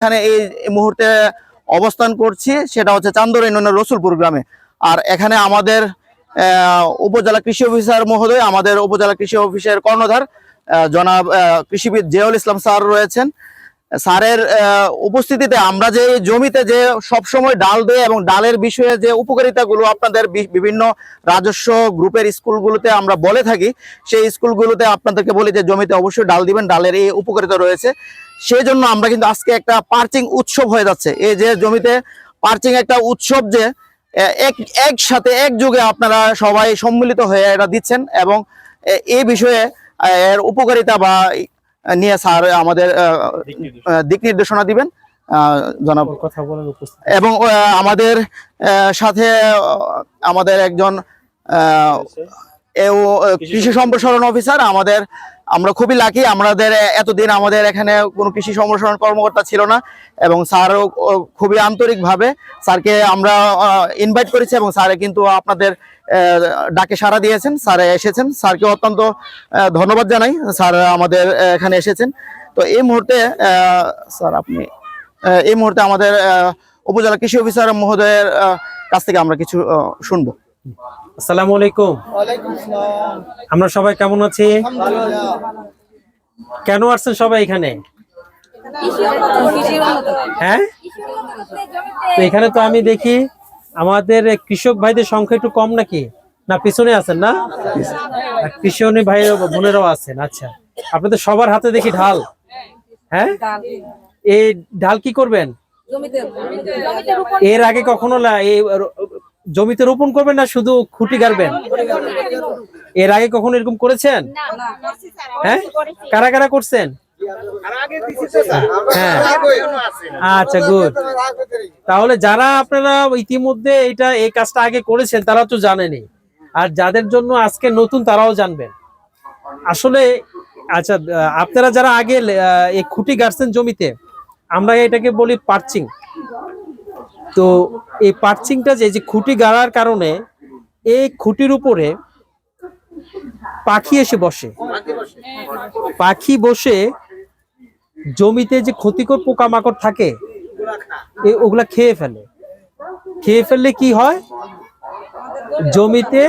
এখানে এই মুহূর্তে অবস্থান করছি সেটা হচ্ছে চান্দর ইউনিয়নের রসুলপুর গ্রামে। আর এখানে আমাদের উপজেলা কৃষি অফিসার মহোদয়, আমাদের উপজেলা কৃষি অফিসের কর্ণধার জনাব কৃষিবিদ জিয়াউল ইসলাম স্যার রয়েছেন। স্যারের উপস্থিতিতে আমরা যে জমিতে যে সবসময় ডাল দেয় এবং ডালের বিষয়ে যে উপকারিতাগুলো আপনাদের বিভিন্ন রাজস্ব গ্রুপের স্কুলগুলোতে আমরা বলে থাকি, সেই স্কুলগুলোতে আপনাদেরকে বলি যে জমিতে অবশ্যই ডাল দিবেন, ডালের এই উপকারিতা রয়েছে। সেই জন্য আমরা কিন্তু আজকে একটা পার্চিং উৎসব হয়ে যাচ্ছে। এই যে জমিতে পার্চিং একটা উৎসব, যে একসাথে একযোগে আপনারা সবাই সম্মিলিত হয়ে এটা দিচ্ছেন এবং এই বিষয়ে এর উপকারিতা বা নিয়ে স্যার আমাদের দিক নির্দেশনা দিবেন জনাব। কথা বলার এবং আমাদের সাথে আমাদের একজন কৃষি সম্প্রসারণ অফিসার, আমরা খুবই লাকি। আমাদের এতদিন আমাদের এখানে কোনো কৃষি সম্প্রসারণ কর্মকর্তা ছিল না এবং স্যার খুবই আন্তরিকভাবে স্যারকে আমরা ইনভাইট করেছি এবং স্যার কিন্তু আপনাদের ডাকে সাড়া দিয়েছেন, স্যার এসেছেন। স্যারকে অত্যন্ত ধন্যবাদ জানাই, স্যার আমাদের এখানে এসেছেন। তো এই মুহূর্তে স্যার এই মুহূর্তে আমাদের উপজেলা কৃষি অফিসার মহোদয়ের কাছ থেকে আমরা কিছু শুনবো। আসসালামু আলাইকুম। আমরা সবাই কেমন আছি? কেন আসছেন সবাই এখানে? হ্যাঁ, তো এখানে তো আমি দেখি আমাদের কৃষক ভাইদের সংখ্যা একটু কম নাকি? না পিছনে আছেন না? কৃষক ভাই বোনেরাও আছেন। আচ্ছা, আপনাদের সবার হাতে দেখি ঢাল। হ্যাঁ, এই ঢাল কি করবেন? এর আগে কখনো জমিতে রোপণ করবেন না শুধু খুঁটি গাড়বেন? এর আগে কখনো এরকম করেছেন? হ্যাঁ, কারা কারা করছেন? হ্যাঁ, আচ্ছা, গুড। তাহলে যারা আপনারা ইতিমধ্যে এই কাজটা আগে করেছেন তারা তো জানেনই, আর যাদের জন্য আজকে নতুন তারাও জানবেন আসলে। আচ্ছা, আপনারা যারা আগে এই খুঁটি গাড়ছেন জমিতে, আমরা এটাকে বলি পার্চিং। তো এই পার্চিংটা যে খুঁটি গাড়ার কারণে এই খুঁটির উপরে পাখি এসে বসে। পাখি বসে জমিতে যে ক্ষতিকর পোকামাকড় থাকে ওগুলা খেয়ে ফেললে কি হয়? জমিতে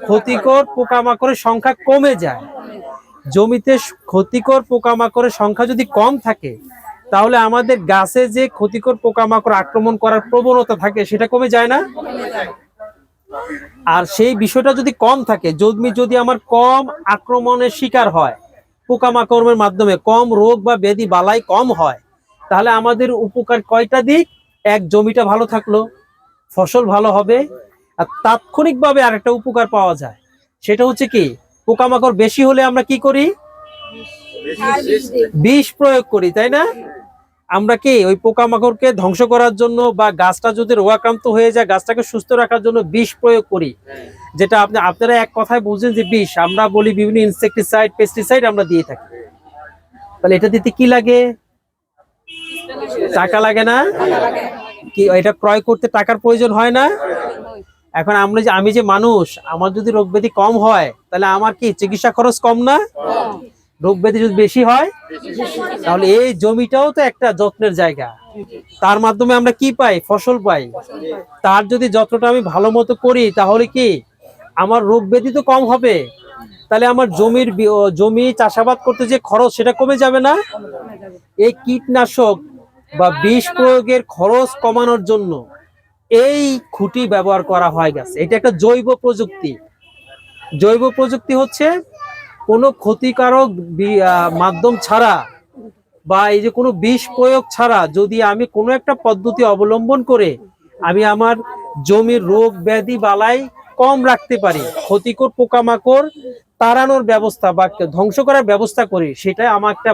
ক্ষতিকর পোকামাকড়ের সংখ্যা কমে যায়। জমিতে ক্ষতিকর পোকামাকড়ের সংখ্যা যদি কম থাকে তাহলে আমাদের গাছে যে ক্ষতিকর পোকামাকড় আক্রমণ করার প্রবণতা থাকে সেটা কমে যায় না? আর সেই বিষয়টা যদি কম থাকে, জমি যদি আমার কম আক্রমণের শিকার হয় পোকামাকড়ের মাধ্যমে, কম রোগ বা ব্যাধি বালাই কম হয়, তাহলে আমাদের উপকার কয়টা দিক? এক, জমিটা ভালো থাকলো, ফসল ভালো হবে। আর তাৎক্ষণিকভাবে আরেকটা উপকার পাওয়া যায়, সেটা হচ্ছে কি, পোকামাকড় বেশি হলে আমরা কি করি? বিষ প্রয়োগ করি, তাই না? আমরা কি ওই পোকামাকড়কে ধ্বংস করার জন্য বা গাছটা যদি রোগাক্রান্ত হয়ে যায় গাছটাকে সুস্থ রাখার জন্য বিষ প্রয়োগ করি, যেটা আপনারা এক কথায় বুঝছেন যে বিষ। আমরা বলি বিভিন্ন ইনসেকটিসাইড, পেস্টিসাইড আমরা দিয়ে থাকি। তাহলে এটা দিতে কি লাগে? টাকা লাগে না? কি এটা ক্রয় করতে টাকার প্রয়োজন হয় না? এখন আমি যে মানুষ, আমার যদি রোগ ব্যাধি কম হয় তাহলে আমার কি চিকিৎসা খরচ কম না? রোগ ব্যাধি যদি বেশি হয় তাহলে এই জমিটাও তো একটা যত্নের জায়গা। তার মাধ্যমে আমরা কি পাই? ফসল পাই। তার যদি যত্নটা আমি ভালো মতো করি তাহলে কি আমার রোগ ব্যাধি তো কম হবে। তাহলে আমার জমি চাষাবাদ করতে যে খরচ সেটা কমে যাবে না? এই কীটনাশক বা বিষ প্রয়োগের খরচ কমানোর জন্য এই খুঁটি ব্যবহার করা হয় গাছে। এটা একটা জৈব প্রযুক্তি। জৈব প্রযুক্তি হচ্ছে কোনো ক্ষতিকারক মাধ্যম ছাড়া বা এই যে কোনো বিষ প্রয়োগ ছাড়া যদি আমি কোনো একটা পদ্ধতি অবলম্বন করে আমি আমার জমির রোগ ব্যাধি বালাই কম রাখতে পারি, ক্ষতিকর পোকামাকড় তাড়ানোর ব্যবস্থা বা ধ্বংস করার ব্যবস্থা করি, সেটা আমার একটা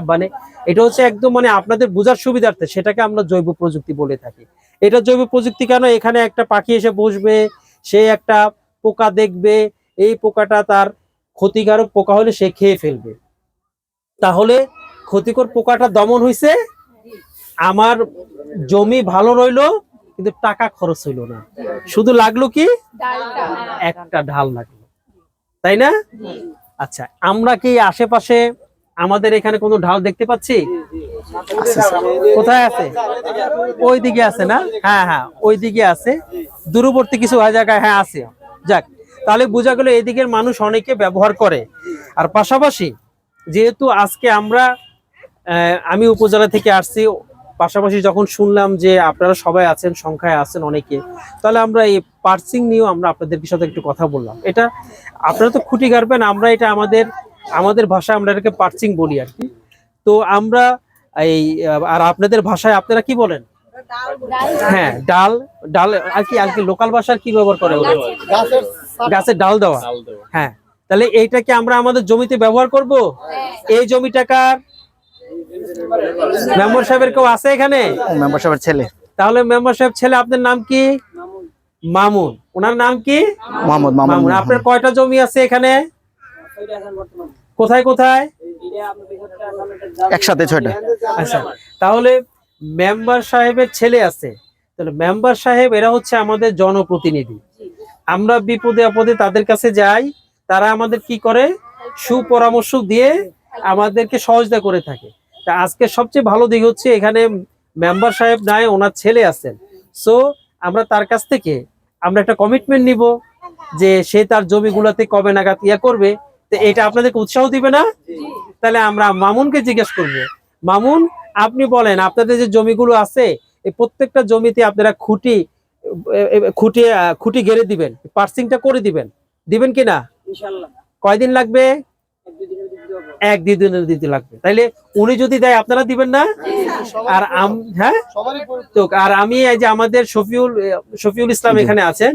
এটা হচ্ছে একদম আপনাদের বোঝার সুবিধার্থে সেটাকে আমরা জৈব প্রযুক্তি বলে থাকি। এটা জৈব প্রযুক্তি কেন? এখানে একটা পাখি এসে বসবে, সে একটা পোকা দেখবে, এই পোকাটা তার ক্ষতিকারক পোকা হলে সে খেয়ে ফেলবে। তাহলে ক্ষতিকর পোকাটা দমন হয়েছে, আমার জমি ভালো রইলো, কিন্তু টাকা খরচ হইলো না। শুধু লাগলো কি? একটা ঢাল লাগলো, তাই না? আচ্ছা, আমরা কি আশেপাশে আমাদের এখানে কোনো ঢাল দেখতে পাচ্ছি? কোথায় আছে? ওই দিকে আছে না? হ্যাঁ হ্যাঁ, ওই দিকে আছে, দূরবর্তী কিছু জায়গায় হ্যাঁ আছে। যাক, তাহলে বোঝা গেল এদিকের মানুষ অনেকে ব্যবহার করে। আর পাশাপাশি যেহেতু আজকে আমি উপজেলা থেকে আসছি, পাশাপাশি যখন শুনলাম যে আপনারা সবাই আছেন, সংখ্যায় আছেন অনেকে, তাহলে আমরা এই পার্সিং নিয়েও আমরা আপনাদের সাথে একটু কথা বললাম। এটা আপনারা তো খুঁটি গাড়বেন, আমরা এটা আমাদের ভাষায় আমরা এটাকে পার্সিং বলি আর কি। তো আমরা আর আপনাদের ভাষায় আপনারা কি বলেন? হ্যাঁ, ডাল ডাল আর কি লোকাল ভাষার কি ব্যবহার করে ওরা? গাছের ডাল দেওয়া। হ্যাঁ, তাহলে এইটাকে আমরা আমাদের জমিতে ব্যবহার করব। এই জমিটা কার? মেম্বার সাহেবের কেউ আছে এখানে? মেম্বার সাহেবের ছেলে। তাহলে মেম্বার সাহেব ছেলে, আপনার নাম কি? মামুন। ওনার নাম কি? মোহাম্মদ মামুন। আপনার কয়টা জমি আছে এখানে? কোথায় কোথায়? একসাথে 6টা। আচ্ছা, তাহলে মেম্বার সাহেবের ছেলে আছে। তাহলে মেম্বার সাহেব এরা হচ্ছে আমাদের জনপ্রতিনিধি। আমরা বিপদে আপদে তাদের কাছে যাই, তারা আমাদের কি করে? সুপরামর্শ দিয়ে আমাদেরকে সহযোগিতা করে থাকে। তা আজকে সবচেয়ে ভালো দিক হচ্ছে এখানে মেম্বার সাহেব নাই, ওনার ছেলে আছেন। সো আমরা তার কাছ থেকে আমরা একটা কমিটমেন্ট নিব যে সে তার জমিগুলোতে কবে নাগাদ করবে। তো এটা আপনাদেরকে উৎসাহ দিবে না? তাহলে আমরা মামুনকে জিজ্ঞেস করব, মামুন আপনি বলেন, আপনাদের যে জমিগুলো আছে এই প্রত্যেকটা জমিতে আপনারা খুঁটি গেড়ে দিবেন, পার্সিংটা করে দিবেন কিনা? কয়দিন লাগবে? 1-2 দিনের দিতে লাগবে। তাইলে উনি যদি দেয় আপনারা দিবেন না? আর হ্যাঁ, তো আর আমি এই যে আমাদের শফিউল ইসলাম এখানে আছেন,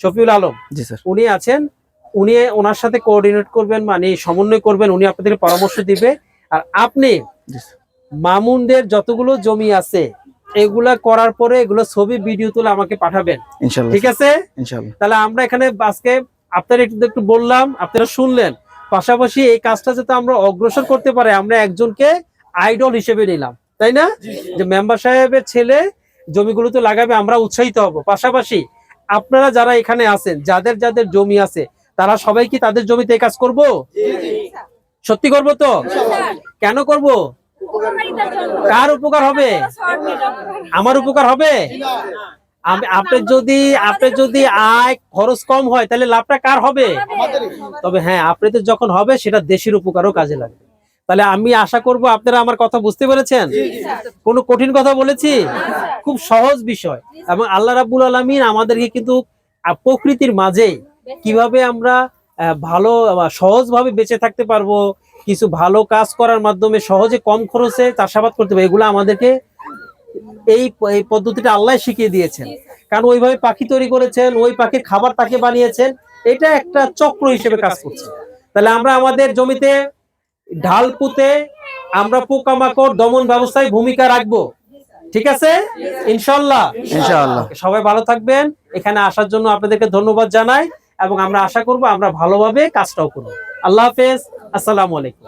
শফিউল আলম, উনি আছেন, উনি ওনার সাথে কোঅর্ডিনেট করবেন, মানে সমন্বয় করবেন, উনি আপনাদের পরামর্শ দিবে। আর আপনি মামুনদের যতগুলো জমি আছে এগুলা করার পরে এগুলো ছবি ভিডিও তুলে আমাকে পাঠাবেন, ইনশাআল্লাহ। ঠিক আছে, ইনশাআল্লাহ। তাহলে আমরা এখানে আজকে আপনারা একটু বললাম, আপনারা শুনলেন। পাশাপাশি এই কাজটা যাতে আমরা অগ্রসর করতে পারি, আমরা একজনকে আইডল হিসেবে নিলাম, তাই না? যে মেম্বার সাহেবের ছেলে জমিগুলোতে লাগাবে, আমরা উৎসাহিত হব। পাশাপাশি আপনারা যারা এখানে আছেন, যাদের যাদের জমি আছে, তারা সবাই কি তাদের জমিতে এই কাজ করব? সত্যি করব তো? কেন করব? কার উপকার হবে? আমার উপকার হবে। আপনার যদি আয় খরচ কম হয় তাহলে লাভটা কার হবে? তবে হ্যাঁ, আপনাদের যখন হবে সেটা দেশের উপকারও কাজে লাগবে। তাহলে আমি আশা করব আপনারা আমার কথা বুঝতে পেরেছেন। কোনো কঠিন কথা বলেছি? খুব সহজ বিষয়। এবং আল্লাহ রাব্বুল আলামিন আমাদেরকে কিন্তু প্রকৃতির মাঝে কিভাবে আমরা ভালো সহজভাবে বেঁচে থাকতে পারবো, কিছু ভালো কাজ করার মাধ্যমে সহজে কম খরচে চাষাবাদ করতে পারবো, এগুলো আমাদেরকে এই পদ্ধতিটা আল্লাহ শিখিয়ে দিয়েছেন। কারণ ওইভাবে পাখি তৈরি করেছেন, ওই পাখির খাবার তাকে বানিয়েছেন, এটা একটা চক্র হিসেবে কাজ করছে। তাহলে আমরা আমাদের জমিতে ঢাল পুঁতে আমরা পোকামাকড় দমন ব্যবস্থায় ভূমিকা রাখবো। ঠিক আছে, ইনশাআল্লাহ। ইনশাআল্লাহ। সবাই ভালো থাকবেন। এখানে আসার জন্য আপনাদেরকে ধন্যবাদ জানাই, এবং আমরা আশা করব আমরা ভালোভাবে কাজটাও করব। আল্লাহ হাফেজ, আসসালামু আলাইকুম।